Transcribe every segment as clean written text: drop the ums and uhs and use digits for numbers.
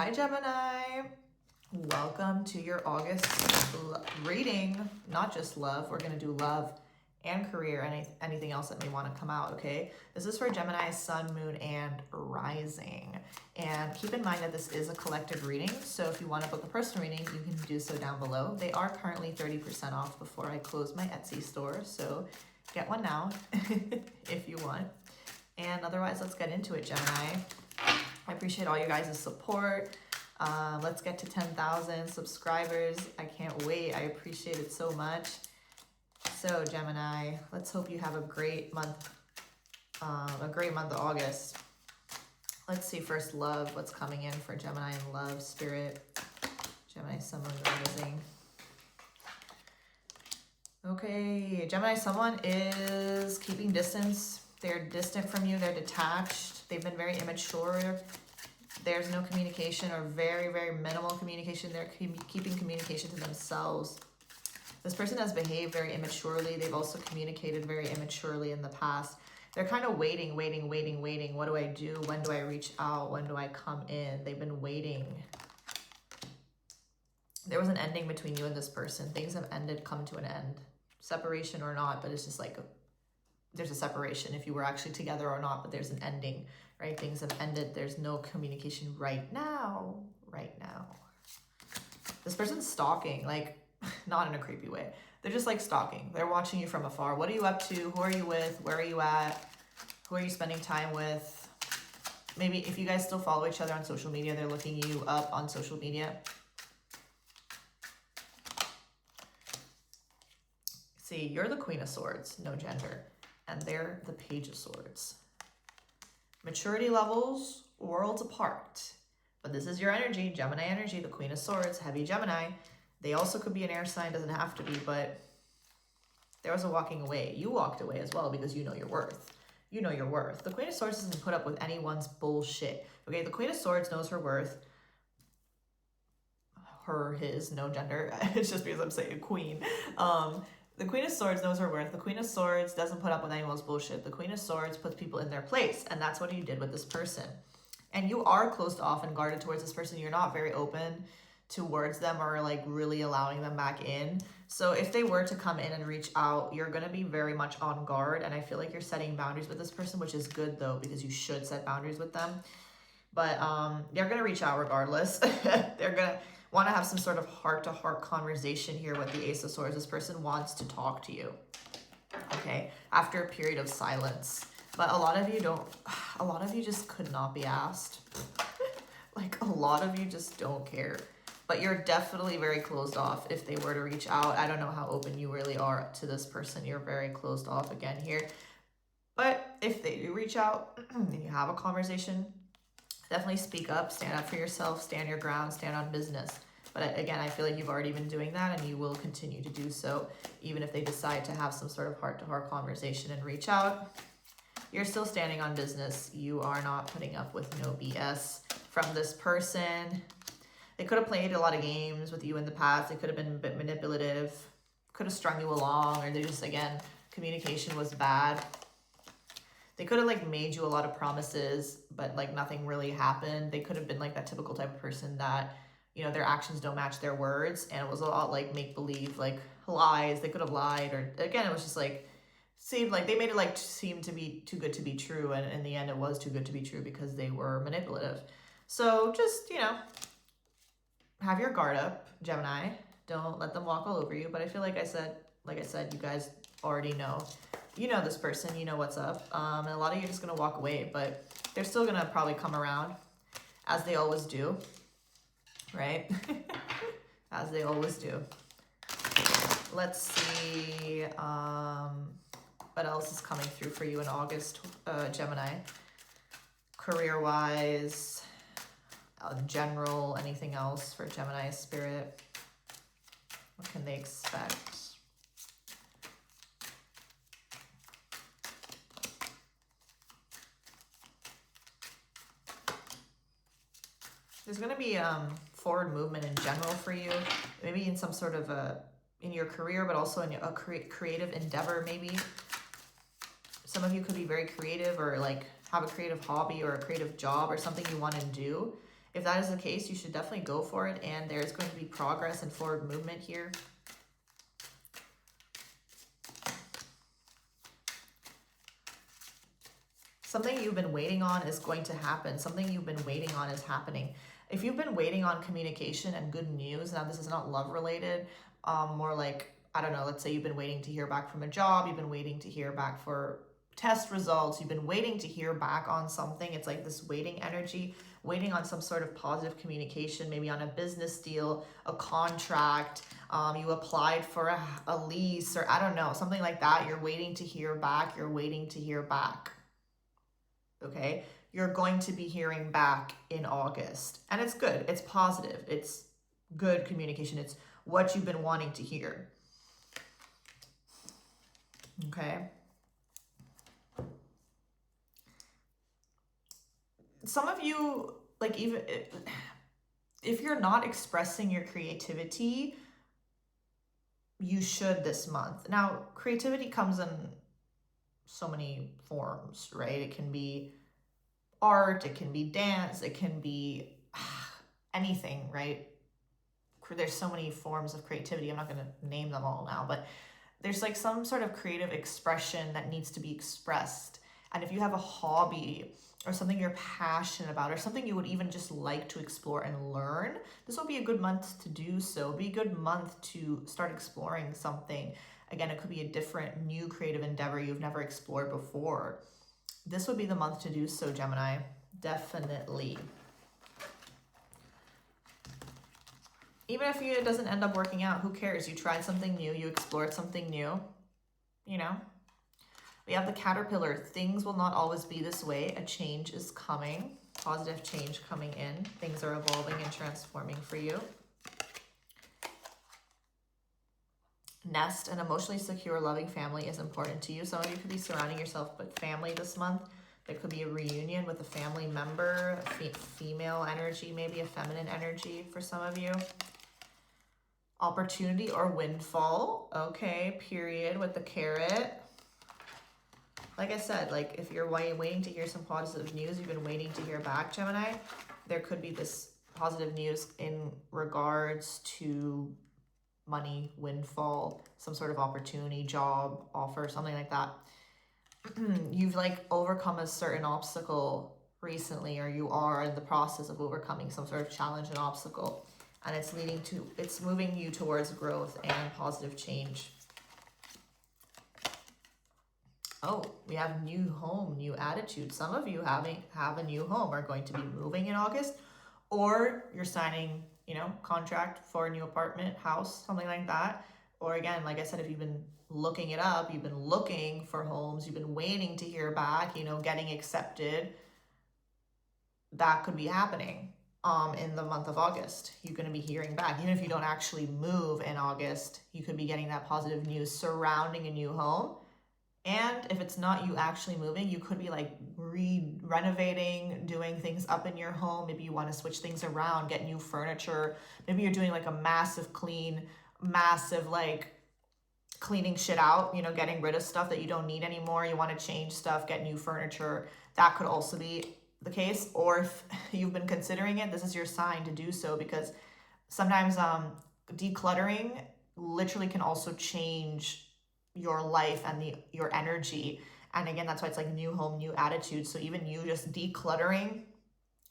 Hi, Gemini. Welcome to your August reading. Not just love. We're going to do love and career and anything else that may want to come out, okay? This is for Gemini, Sun, Moon, and Rising. And keep in mind that this is a collective reading, so if you want to book a personal reading, you can do so down below. They are currently 30% off before I close my Etsy store, so get one now if you want. And otherwise, let's get into it, Gemini. I appreciate all you guys' support. Let's get to 10,000 subscribers. I can't wait. I appreciate it so much. So Gemini, let's hope you have a great month of August. Let's see first love, what's coming in for Gemini and love, spirit. Gemini, Sun, Moon, Rising. Okay, Gemini, someone is keeping distance. They're distant from you. They're detached. They've been very immature. There's no communication or very, very minimal communication. They're keeping communication to themselves. This person has behaved very immaturely. They've also communicated very immaturely in the past. They're kind of waiting. What do I do? When do I reach out? When do I come in? They've been waiting. There was an ending between you and this person. Things have ended, come to an end. Separation or not, but it's just like there's a separation if you were actually together or not, but there's an ending, right? Things have ended. There's no communication right now. This person's stalking, like not in a creepy way. They're just like stalking. They're watching you from afar. What are you up to? Who are you with? Where are you at? Who are you spending time with? Maybe if you guys still follow each other on social media, they're looking you up on social media. See, you're the Queen of Swords, no gender. And they're the Page of Swords. Maturity levels, worlds apart. But this is your energy, Gemini energy, the Queen of Swords, heavy Gemini. They also could be an air sign, doesn't have to be, but there was a walking away. You walked away as well because you know your worth. You know your worth. The Queen of Swords doesn't put up with anyone's bullshit. Okay, the Queen of Swords knows her worth. Her, his, no gender. It's just because I'm saying queen. The Queen of Swords knows her worth. The Queen of Swords doesn't put up with anyone's bullshit. The Queen of Swords puts people in their place, and that's what you did with this person. And you are closed off and guarded towards this person. You're not very open towards them or like really allowing them back in. So if they were to come in and reach out, you're going to be very much on guard. And I feel like you're setting boundaries with this person, which is good though, because you should set boundaries with them. But they're going to reach out regardless. They're going to want to have some sort of heart-to-heart conversation here with the Ace of Swords. This person wants to talk to you, okay, after a period of silence. But a lot of you just could not be asked. Like, a lot of you just don't care. But you're definitely very closed off if they were to reach out. I don't know how open you really are to this person. You're very closed off again here. But if they do reach out and you have a conversation, definitely speak up, stand up for yourself, stand your ground, stand on business. But again, I feel like you've already been doing that and you will continue to do so. Even if they decide to have some sort of heart-to-heart conversation and reach out, you're still standing on business. You are not putting up with no BS from this person. They could have played a lot of games with you in the past. They could have been a bit manipulative, could have strung you along, or they just, again, communication was bad. They could have like made you a lot of promises, but like nothing really happened. They could have been like that typical type of person that, you know, their actions don't match their words. And it was a lot like make-believe, like lies. They could have lied, or again, it was just like, seemed like they made it like seem to be too good to be true. And in the end, it was too good to be true because they were manipulative. So just, you know, have your guard up, Gemini. Don't let them walk all over you. But I feel like I said, you guys already know. You know this person, you know what's up. And a lot of you are just going to walk away, but they're still going to probably come around as they always do, right? As they always do. Let's see what else is coming through for you in August, Gemini. Career-wise, general, anything else for Gemini spirit? What can they expect? There's going to be forward movement in general for you, maybe in some sort of in your career, but also in a creative endeavor, maybe. Some of you could be very creative or like have a creative hobby or a creative job or something you want to do. If that is the case, you should definitely go for it, and there's going to be progress and forward movement here. Something you've been waiting on is going to happen. Something you've been waiting on is happening. If you've been waiting on communication and good news, now this is not love related, more like, I don't know, let's say you've been waiting to hear back from a job, you've been waiting to hear back for test results, you've been waiting to hear back on something. It's like this waiting energy, waiting on some sort of positive communication, maybe on a business deal, a contract, you applied for a lease, or I don't know, something like that. You're waiting to hear back, you're waiting to hear back. Okay, you're going to be hearing back in August, and it's good, it's positive, it's good communication, it's what you've been wanting to hear. Okay, some of you, like, even if you're not expressing your creativity, you should this month. Now, creativity comes in so many forms, right? It can be art, it can be dance, it can be anything, right? There's so many forms of creativity. I'm not going to name them all now, but there's like some sort of creative expression that needs to be expressed. And if you have a hobby or something you're passionate about, or something you would even just like to explore and learn, this will be a good month to do so. It'll be a good month to start exploring something. Again, it could be a different, new creative endeavor you've never explored before. This would be the month to do so, Gemini. Definitely. Even if it doesn't end up working out, who cares? You tried something new, you explored something new, you know? We have the caterpillar. Things will not always be this way. A change is coming. Positive change coming in. Things are evolving and transforming for you. Nest, an emotionally secure, loving family is important to you. Some of you could be surrounding yourself with family this month. There could be a reunion with a family member, female energy, maybe a feminine energy for some of you. Opportunity or windfall. Okay, period, with the carrot. Like I said, like if you're waiting to hear some positive news, you've been waiting to hear back, Gemini, there could be this positive news in regards to money, windfall, some sort of opportunity, job, offer, something like that. You've like overcome a certain obstacle recently, or you are in the process of overcoming some sort of challenge and obstacle, and it's moving you towards growth and positive change. Oh, we have new home, new attitude. Some of you have a new home, are going to be moving in August, or you're signing, contract for a new apartment, house, something like that. Or again, like I said, if you've been looking it up, you've been looking for homes, you've been waiting to hear back, getting accepted, that could be happening in the month of August. You're going to be hearing back. Even if you don't actually move in August, you could be getting that positive news surrounding a new home. And if it's not you actually moving, you could be like renovating, doing things up in your home. Maybe you want to switch things around, get new furniture. Maybe you're doing like a massive clean, like cleaning shit out, getting rid of stuff that you don't need anymore. You want to change stuff, get new furniture. That could also be the case. Or if you've been considering it, this is your sign to do so, because sometimes decluttering literally can also change your life and your energy. And again, that's why it's like new home, new attitude. So even you just decluttering,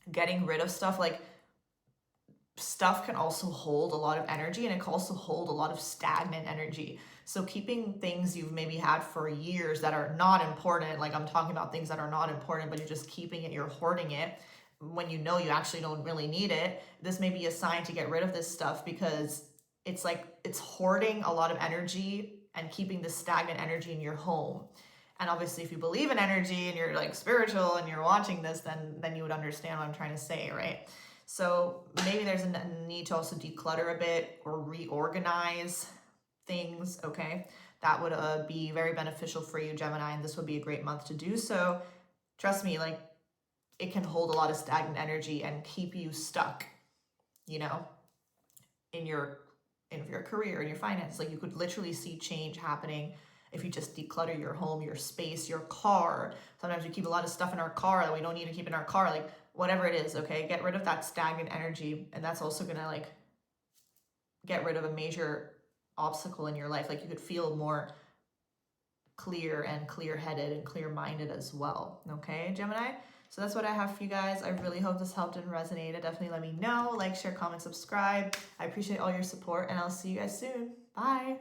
getting rid of stuff, like stuff can also hold a lot of energy, and it can also hold a lot of stagnant energy. So keeping things you've maybe had for years that are not important, like I'm talking about things that are not important, but you're just keeping it, you're hoarding it when you actually don't really need it. This may be a sign to get rid of this stuff, because it's like it's hoarding a lot of energy and keeping this stagnant energy in your home. And obviously, if you believe in energy and you're like spiritual and you're watching this, then you would understand what I'm trying to say, right? So maybe there's a need to also declutter a bit or reorganize things, okay? That would be very beneficial for you, Gemini, and this would be a great month to do so. Trust me, like it can hold a lot of stagnant energy and keep you stuck, in your career, in your finance. Like you could literally see change happening if you just declutter your home, your space, your car. Sometimes we keep a lot of stuff in our car that we don't need to keep in our car. Like whatever it is, okay? Get rid of that stagnant energy, and that's also gonna like get rid of a major obstacle in your life. Like you could feel more clear and clear-headed and clear-minded as well, okay, Gemini? So that's what I have for you guys. I really hope this helped and resonated. Definitely let me know. Like, share, comment, subscribe. I appreciate all your support, and I'll see you guys soon. Bye.